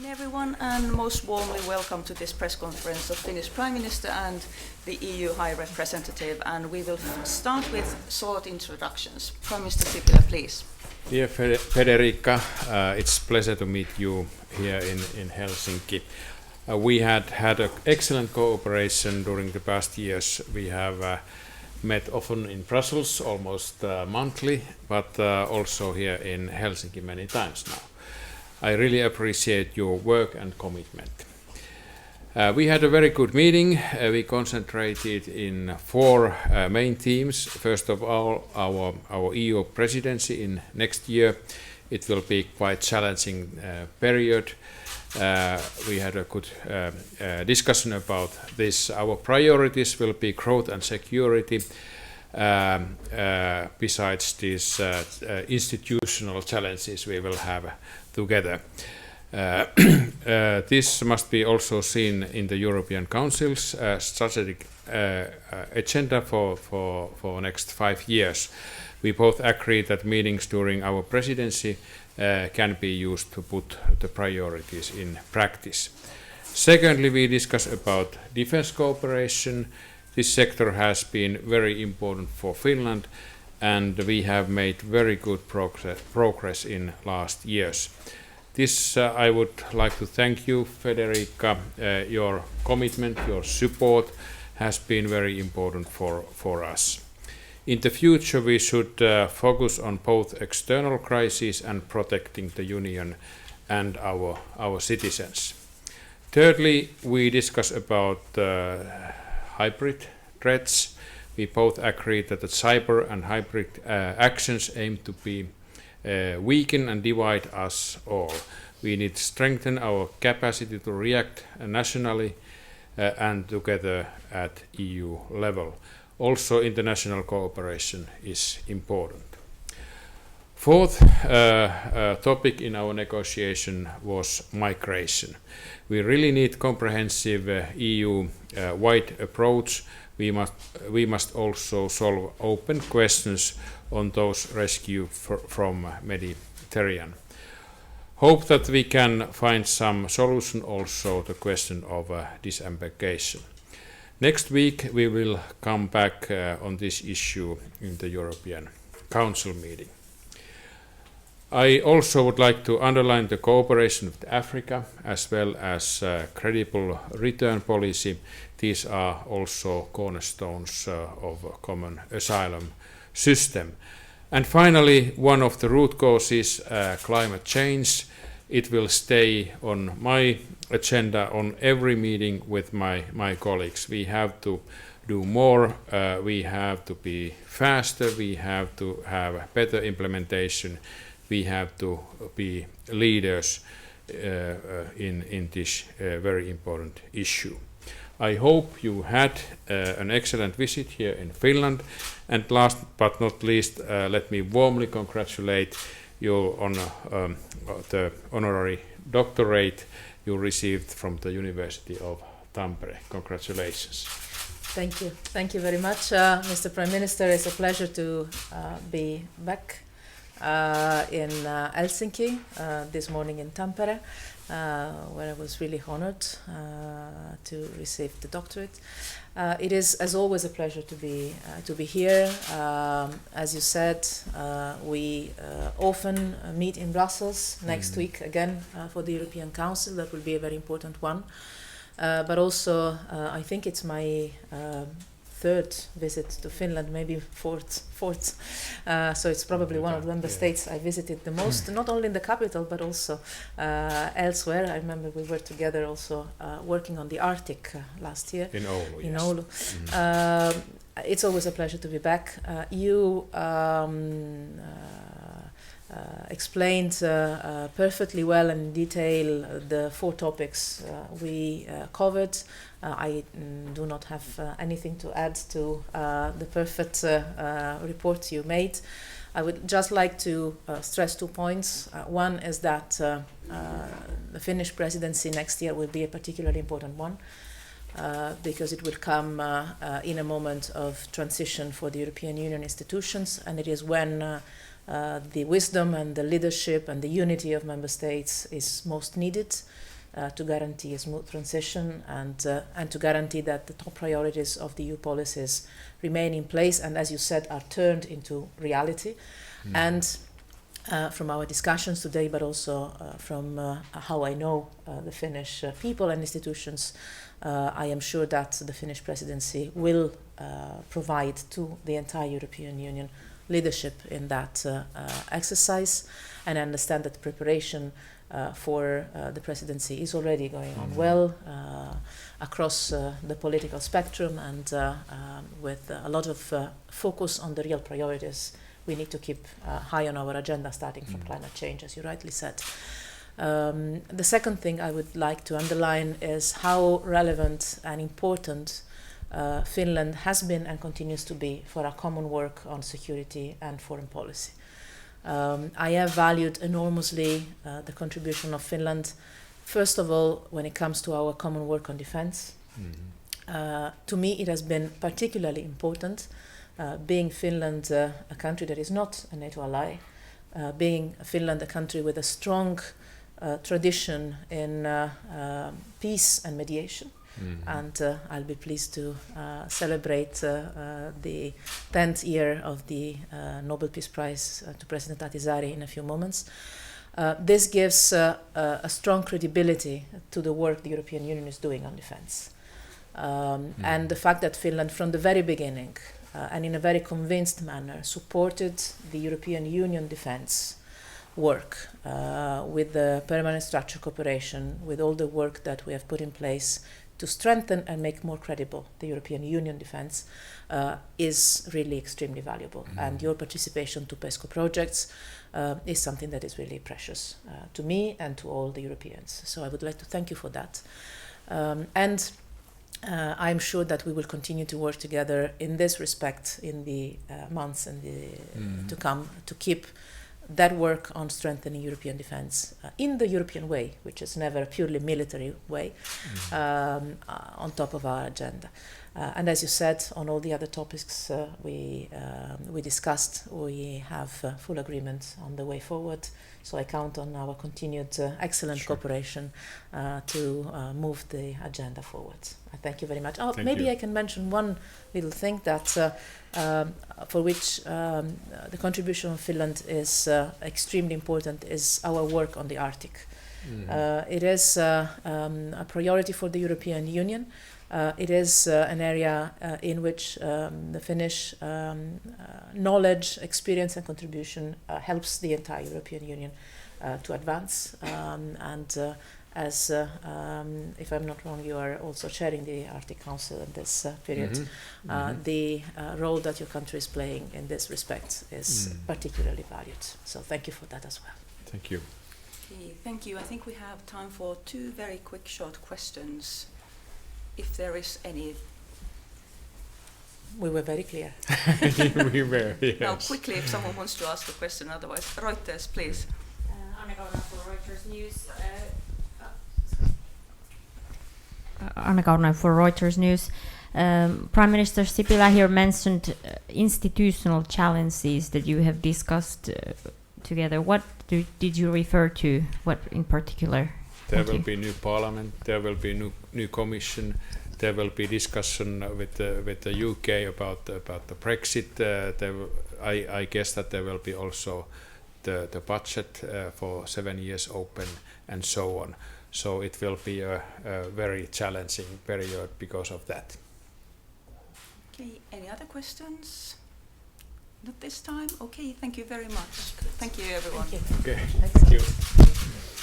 evening, everyone, and most warmly welcome to this press conference of Finnish Prime Minister and the EU High Representative. And we will start with short introductions. Prime Minister Sipilä, please. Dear Federica, it's a pleasure to meet you here in Helsinki. We had an excellent cooperation during the past years. We have met often in Brussels, almost monthly, but also here in Helsinki many times now. I really appreciate your work and commitment. We had a very good meeting. We concentrated in four main themes. First of all, our EU presidency in next year. It will be quite challenging period. We had a good discussion about this. Our priorities will be growth and security. Besides these institutional challenges we will have together. This must be also seen in the European Council's strategic agenda for next 5 years. We both agree that meetings during our presidency can be used to put the priorities in practice. Secondly, we discuss about defense cooperation. This sector has been very important for Finland, and we have made very good progress in last years. This I would like to thank you, Federica. Your commitment, your support has been very important for us. In the future, we should focus on both external crises and protecting the Union and our citizens. Thirdly, we discuss about hybrid threats. We both agree that the cyber and hybrid actions aim to be weaken and divide us all. We need to strengthen our capacity to react nationally and together at EU level. Also, international cooperation is important. Fourth topic in our negotiation was migration. We really need comprehensive EU-wide approach. We must also solve open questions on those rescued from Mediterranean. Hope that we can find some solution also to the question of disembarkation. Next week we will come back on this issue in the European Council meeting. I also would like to underline the cooperation with Africa as well as credible return policy. These are also cornerstones of a common asylum system. And finally, one of the root causes, climate change. It will stay on my agenda on every meeting with my colleagues. We have to do more, we have to be faster, we have to have better implementation, we have to be leaders in this very important issue. I hope you had an excellent visit here in Finland, and last but not least, let me warmly congratulate you on the honorary doctorate you received from the University of Tampere. Congratulations. Thank you very much, Mr. Prime Minister. It's a pleasure to be back in Helsinki this morning in Tampere, where I was really honored to receive the doctorate. It is, as always, a pleasure to be here. As you said, we often meet in Brussels next week again for the European Council. That will be a very important one. But also, I think it's my third visit to Finland, maybe fourth. So it's probably one of the member states I visited the most, not only in the capital, but also elsewhere. I remember we were together also working on the Arctic last year. In Oulu, in yes. Oulu. It's always a pleasure to be back. You explained perfectly well and in detail the four topics we covered. I do not have anything to add to the perfect report you made. I would just like to stress 2 points. One is that the Finnish presidency next year will be a particularly important one because it will come in a moment of transition for the European Union institutions, and it is when the wisdom and the leadership and the unity of member states is most needed. to guarantee a smooth transition and to guarantee that the top priorities of the EU policies remain in place and, as you said, are turned into reality. And from our discussions today, but also from how I know the Finnish people and institutions, I am sure that the Finnish presidency will provide to the entire European Union leadership in that exercise, and I understand that the preparation for the presidency is already going on well across the political spectrum, and with a lot of focus on the real priorities we need to keep high on our agenda, starting from climate change, as you rightly said. The second thing I would like to underline is how relevant and important Finland has been and continues to be for our common work on security and foreign policy. I have valued enormously the contribution of Finland, first of all, when it comes to our common work on defense. To me, it has been particularly important, being Finland a country that is not a NATO ally, being Finland a country with a strong tradition in peace and mediation. And I'll be pleased to celebrate the 10th year of the Nobel Peace Prize to President Ahtisaari in a few moments. This gives a strong credibility to the work the European Union is doing on defense. And the fact that Finland, from the very beginning, and in a very convinced manner, supported the European Union defense work with the permanent structure cooperation, with all the work that we have put in place to strengthen and make more credible the European Union defense, is really extremely valuable. And your participation to PESCO projects is something that is really precious to me and to all the Europeans. So I would like to thank you for that. I'm sure that we will continue to work together in this respect in the months and to come, to keep that work on strengthening European defense in the European way, which is never a purely military way, on top of our agenda. And as you said, on all the other topics we discussed, we have full agreement on the way forward. So I count on our continued excellent cooperation to move the agenda forward. I thank you very much. Maybe I can mention one little thing that for which the contribution of Finland is extremely important, is our work on the Arctic. It is a priority for the European Union. It is an area in which the Finnish knowledge, experience and contribution helps the entire European Union to advance. As if I'm not wrong, you are also chairing the Arctic Council in this period. The role that your country is playing in this respect is particularly valued. So thank you for that as well. Thank you. Okay, thank you. I think we have time for two very quick short questions, if there is any. We were very clear. We were, yes. Now, quickly, if someone wants to ask a question, otherwise, Reuters, please. Anna Kauna for Reuters News. Anna Kauna for Reuters News. Prime Minister Sipilä here mentioned institutional challenges that you have discussed together. What did you refer to? What in particular? There will be new parliament. There will be new commission. There will be discussion with the UK about the Brexit. I guess that there will be also the budget for 7 years open and so on. So it will be a very challenging period because of that. Okay, any other questions? Not this time? Okay, thank you very much. Thank you, everyone. Thank you. Okay, thank you.